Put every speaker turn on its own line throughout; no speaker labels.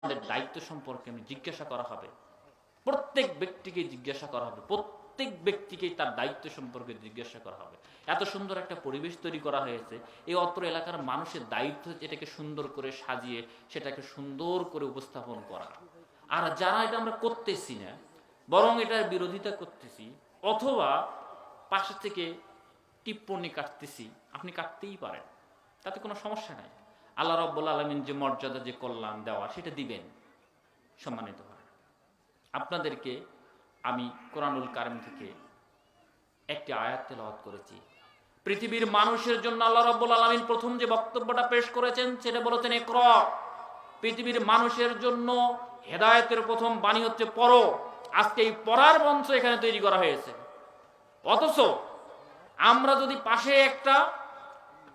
আমাদের দায়িত্ব সম্পর্কে আমি জিজ্ঞাসা করা হবে, প্রত্যেক ব্যক্তিকে জিজ্ঞাসা করা হবে, প্রত্যেক ব্যক্তিকেই তার দায়িত্ব সম্পর্কে জিজ্ঞাসা করা হবে। এত সুন্দর একটা পরিবেশ তৈরি করা হয়েছে, এই অত্র এলাকার মানুষের দায়িত্ব এটাকে সুন্দর করে সাজিয়ে সেটাকে সুন্দর করে উপস্থাপন করা। আর যারা এটা আমরা করতেছি না, বরং এটার বিরোধিতা করতেছি অথবা পাশে থেকে টিপ্পনি কাটতেছি, আপনি কাটতেই পারেন, তাতে কোনো সমস্যা নাই। আল্লাহ রাব্বুল আলামিন যে মর্যাদা, যে কল্যাণ দেওয়া, সেটা দিবেন। সম্মানিত হয়, আপনাদেরকে আমি কোরআনুল কারীম থেকে একটি আয়াত তেলাওয়াত করেছি। পৃথিবীর মানুষের জন্য আল্লাহ রাব্বুল আলামিন প্রথম যে বক্তব্যটা পেশ করেছেন সেটা বলেছেন ইকরা। পৃথিবীর মানুষের জন্য হেদায়েতের প্রথম বাণী হচ্ছে পড়ো। আজকে এই পড়ার মঞ্চ এখানে তৈরি করা হয়েছে, অথচ আমরা যদি পাশে একটা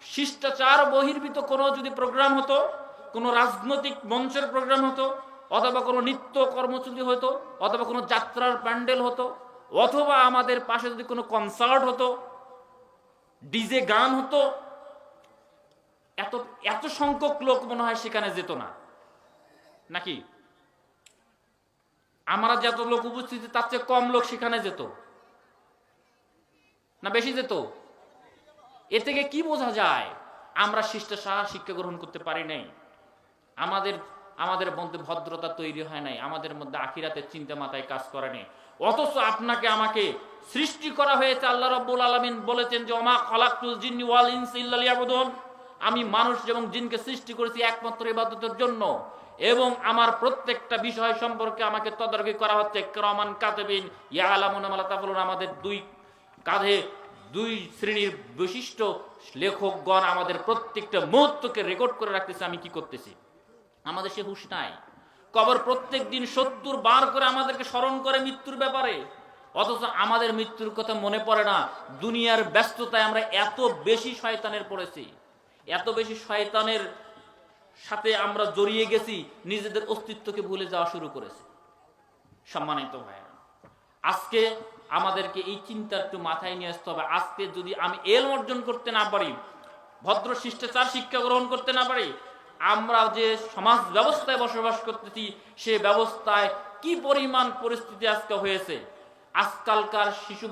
শিষ্টাচার বহির্ভূত কোনো যদি প্রোগ্রাম হতো, কোনো রাজনৈতিক মঞ্চের প্রোগ্রাম হতো, অথবা কোনো নৃত্য কর্মসূচি হতো, অথবা কোনো যাত্রার প্যান্ডেল হতো, অথবা আমাদের পাশে যদি কোনো কনসার্ট হতো, ডিজে গান হতো, এত এত সংখ্যক লোক মনে হয় সেখানে যেত না, নাকি? আমরা যত লোক উপস্থিত তার চেয়ে কম লোক সেখানে যেত না বেশি যেত? এ থেকে কি বোঝা যায়? আমরা শিষ্টাচার শিক্ষা গ্রহণ করতে পারি নাই, আমাদের মধ্যে ভদ্রতা তৈরি হয় নাই, আমাদের মধ্যে আখিরাতের চিন্তা মাথায় কাজ করে নাই। অথচ আপনাকে আমাকে সৃষ্টি করা হয়েছে, আল্লাহ রাব্বুল আলামিন বলেছেন যে ওমা খালাকতুল জিন্নি ওয়াল ইনসা ইল্লা লিয়াবুদুন, আমি মানুষ এবং জিনকে সৃষ্টি করেছি একমাত্র ইবাদতের জন্য, এবং আমার প্রত্যেকটা বিষয় সম্পর্কে আমাকে তদারকি করা হচ্ছে। কিরামান কাতিবিন ইয়ালামুনা মা লা তাফালুন, আমাদের দুই কাঁধে দুই শ্রেণীর বিশিষ্ট লেখকগণ আমাদের প্রত্যেকটা মুহূর্তকে রেকর্ড করে রাখতেছে আমি কি করতেছি। আমাদের সে হুঁশ নাই। কবর প্রত্যেক দিন ৭০ বার করে আমাদেরকে স্মরণ করে মৃত্যুর ব্যাপারে, অথচ আমাদের মৃত্যুর কথা মনে পড়ে না। দুনিয়ার ব্যস্ততায় আমরা এত বেশি শয়তানের পড়েছি, এত বেশি শয়তানের সাথে আমরা জড়িয়ে গেছি, নিজেদের অস্তিত্বকে ভুলে যাওয়া শুরু করেছি। সম্মানিত ভাইরা, আজকে আমাদেরকে এই চিন্তা একটু মাথায় নিয়ে আসতে হবে। আজকে যদি আমি এলম অর্জন করতে না পারি, ভদ্র শিষ্টাচার শিক্ষা গ্রহণ করতে না পারি, আমরা যে সমাজ ব্যবস্থায় বসবাস করতেছি সে ব্যবস্থায় কি পরিমাণ পরিস্থিতি আজকে হয়েছে। আজকালকার শিশু